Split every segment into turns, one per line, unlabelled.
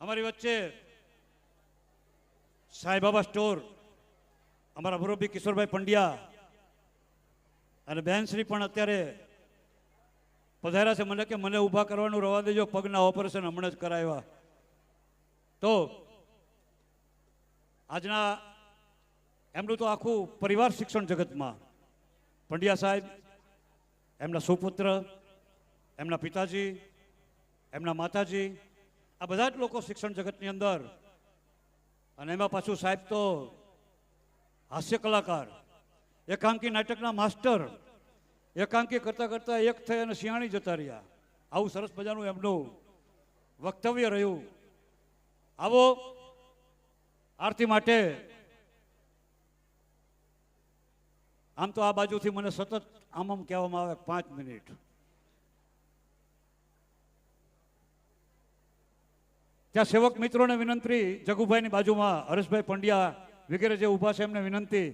અમારી વચ્ચે સાંઈબાબા સ્ટોર અમારા મુરબ્બી કિશોરભાઈ પંડ્યા અને બહેનશ્રી પણ અત્યારે પધાર્યા છે. મને કે મને ઊભા કરવાનું રવા દેજો, પગના ઓપરેશન હમણાં જ કરાવ્યા. તો આજના એમનું તો આખું પરિવાર શિક્ષણ જગતમાં, પંડ્યા સાહેબ, એમના સુપુત્ર, એમના પિતાજી, એમના માતાજી, આ બધા જ લોકો શિક્ષણ જગતની અંદર. અને એમાં પાછું સાહેબ તો હાસ્ય કલાકાર, એકાંકી નાટકના માસ્ટર, એકાંકી કરતાં કરતાં એક થઈ અને શિયાળી જતા રહ્યા. આવું સરસ મજાનું એમનું વક્તવ્ય રહ્યું. આવો આરતી માટે આમ તો આ બાજુથી મને સતત આમ કહેવામાં આવે 5 મિનિટ. ત્યાં સેવક મિત્રોને વિનંતી, જગુભાઈની બાજુમાં હરેશભાઈ પંડ્યા વગેરે જે ઊભા છે એમને વિનંતી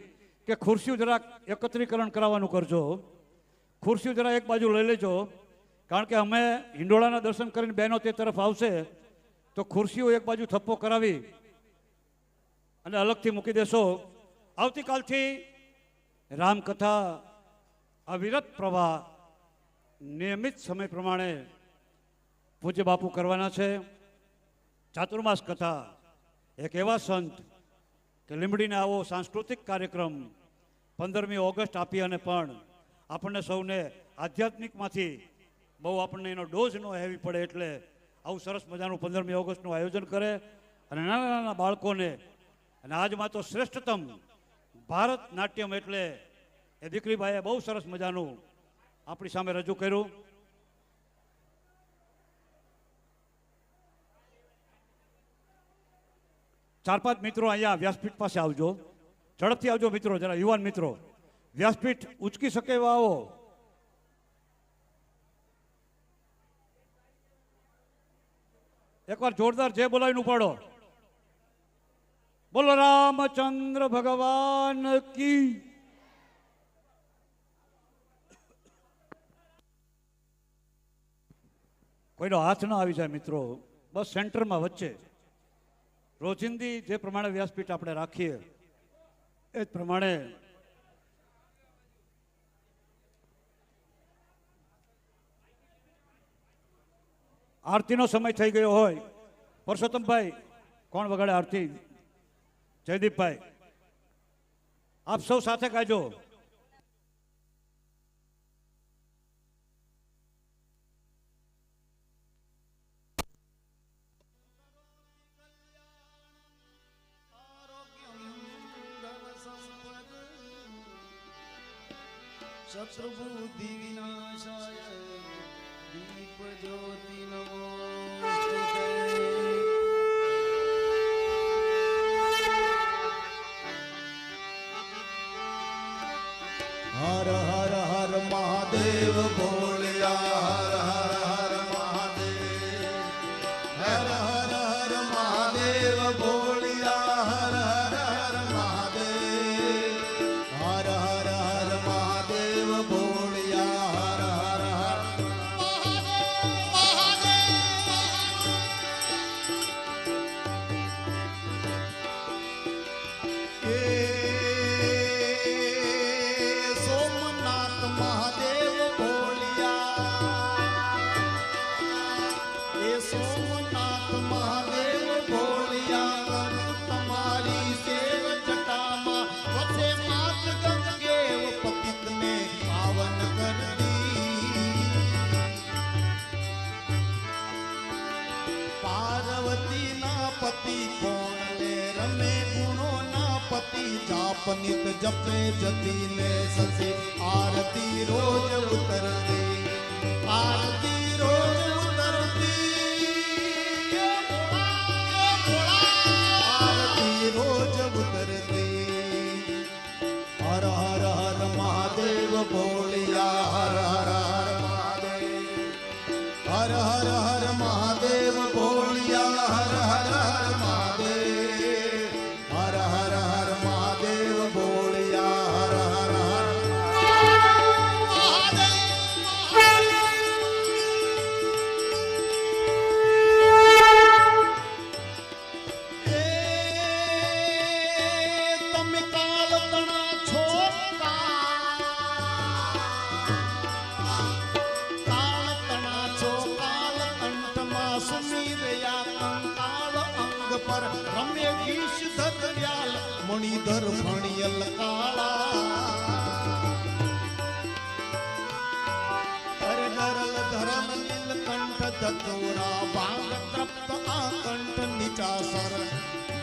કે ખુરશીઓ જરાક એકત્રીકરણ કરાવવાનું કરજો. ખુરશીઓ જરા એક બાજુ લઈ લેજો, કારણ કે અમે હિંડોળાના દર્શન કરીને બહેનો તે તરફ આવશે તો ખુરશીઓ એક બાજુ થપ્પો કરાવી અને અલગથી મૂકી દેશો. આવતીકાલથી રામકથા અવિરત પ્રવાહ નિયમિત સમય પ્રમાણે પૂજ્ય બાપુ કરવાના છે. ચાતુર્માસ કથા, એક એવા સંત કે લીંબડીને આવો સાંસ્કૃતિક કાર્યક્રમ 15મી ઓગસ્ટ આપી અને પણ આપણને સૌને આધ્યાત્મિકમાંથી બહુ આપણને એનો ડોઝ ન હેવી પડે એટલે આવું સરસ મજાનું 15મી ઓગસ્ટનું આયોજન કરે અને નાના નાના બાળકોને. અને આજમાં તો શ્રેષ્ઠતમ ભારત નાટ્યમ એટલે એ દીકરીભાઈએ બહુ સરસ મજાનું આપણી સામે રજૂ કર્યું. ચાર પાંચ મિત્રો અહીંયા વ્યાસપીઠ પાસે આવજો, ઝડપથી આવજો મિત્રો, જરા યુવાન મિત્રો વ્યાસપીઠ ઉચકી શકે એવા આવો. એકવાર જોરદાર જય બોલાવીને ઉપાડો. બોલો રામચંદ્ર ભગવાન કી. કોઈનો હાથ ના આવી જાય મિત્રો, બસ સેન્ટરમાં વચ્ચે. રોજિંદી જે પ્રમાણે વ્યાસપીઠ આપણે રાખીએ એ જ પ્રમાણે આરતીનો સમય થઈ ગયો હોય. પરસોત્તમભાઈ, કોણ વગાડે આરતી? જયદીપભાઈ, આપ સૌ સાથે ગાજો.
શત્રુબુદ્ધિ વિનાશાય દીપ જ્યોતિ નમો. હર હર હર મહાદેવ બોલ્યા, હર હર હર મહાદેવ, હર હર હર મહાદેવ બોલ્યા, હર હર હર મહાદેવ, હર હર હર મહાદેવ બોલ્યા, હર હર હર સોમનાથ મહાદેવ બોલ્યા, સોમનાથ મહાદેવ બોલ્યા, તમારી સેવ જટામાં વસે માત ગંગેવ પતિતને પાવન કરતી. પાર્વતી ના પતિ કોણ લે રમે ગુણો ના પતિ, જાપનિત જપે જતી ને સસી, આરતી રોજ ઉતરતી, આરતી રોજ ઉતરતી, આરતી રોજ ઉતરતી. હર હર હર મહાદેવ બોલ્યા, હર હર હર મહાદેવ, હર હર હર મહાદેવ બોલ્યા, હર હર હર મહાદેવ, હર હર હર મહાદેવ બોલ્યા, હર હર હર મહાદેવ. પર રમ્ય ગીશ ધર્યાલ મણિધર ફણિયલ કાળા અરે ગરલ ધરલ નીલકંઠ ધતોરા ભાંગ તૃપ્ત આકંઠ નિચાસર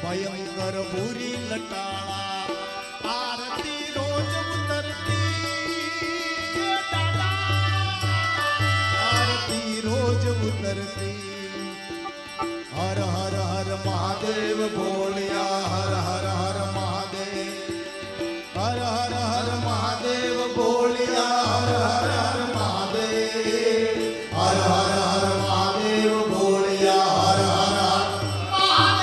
ભયંકર ભૂરી લટાળા આરતી રોજ ઉતરતી આરતી રોજ ઉતરતી હર હર હર મહાદેવ બોલ્યા હર હર હર મહાદેવ હર હર હર મહાદેવ બોલ્યા હર હર હર મહાદેવ હર હર હર મહાદેવ બોલ્યા હર હર હર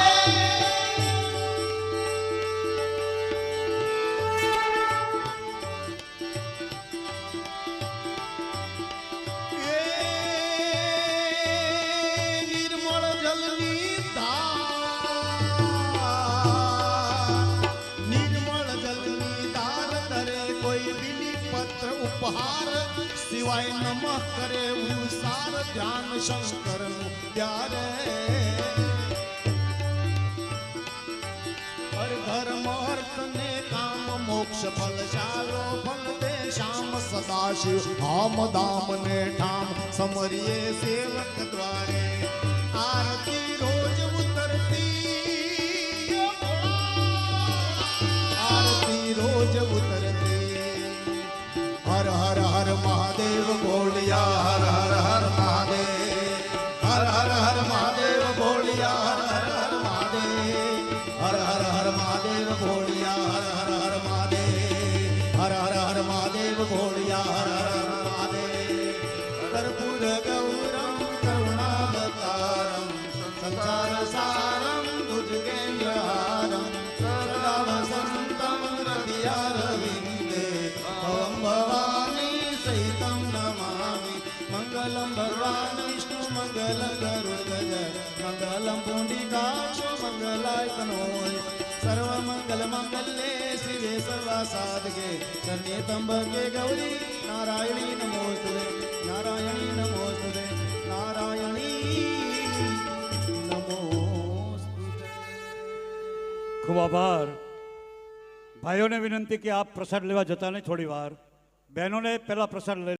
નિર્મળ જલની નિર્મળ જલની ધાર ધરે કોઈ બિલી પત્ર ઉપહાર સિવાય નમઃ કરે ઉસાર ધ્યાન શંકરનું ત્યારે હર ધર્મ અર્થ ને કામ મોક્ષ ફલ ચાલો ફલ દે શ્યામ સદાશિવ હામ દામ ને ઠામ સમરીએ સેવક દ્વારે આરતી રોજ ઉતરતી આરતી રોજ ઉતરતી હર હર હર મહાદેવ બોલ્યા હર હર હર મહાદેવ હર હર હર મહાદેવ બોલ્યા હર હર હર મહાદેવ હર હર હર મહાદેવ બોલ્યા હર હર હર મહાદેવ હર હર હર મહાદેવ બોલ્યા હર હર હર મહાદેવ કર્પૂર ગૌરમ કરુણાવતારમ સંસાર સારમ ભુજગેન્દ્રહારમ સદા વસંતમ હૃદયારવિંદે ભવં ભવાની સહિતં નમામિ મંગલમ ભગવાન વિષ્ણુ મંગલમ ગરુડધજ મંગલમ પુંડિકાક્ષ મંગલાયતનોય સર્વમંગલ મંગલ્યે શિવે સર્વાસાધકે શરણ્યે ત્ર્યંબકે ગૌરી નારાયણી નમોસ્તુતે નારાયણી નમોસ્તુતે નારાયણી નમોસ્તુતે.
ખૂબ આભાર. ભાઈઓને વિનંતી કે આપ પ્રસાદ લેવા જતા નહીં થોડી વાર. બહેનોને પહેલા પ્રસાદ લઈ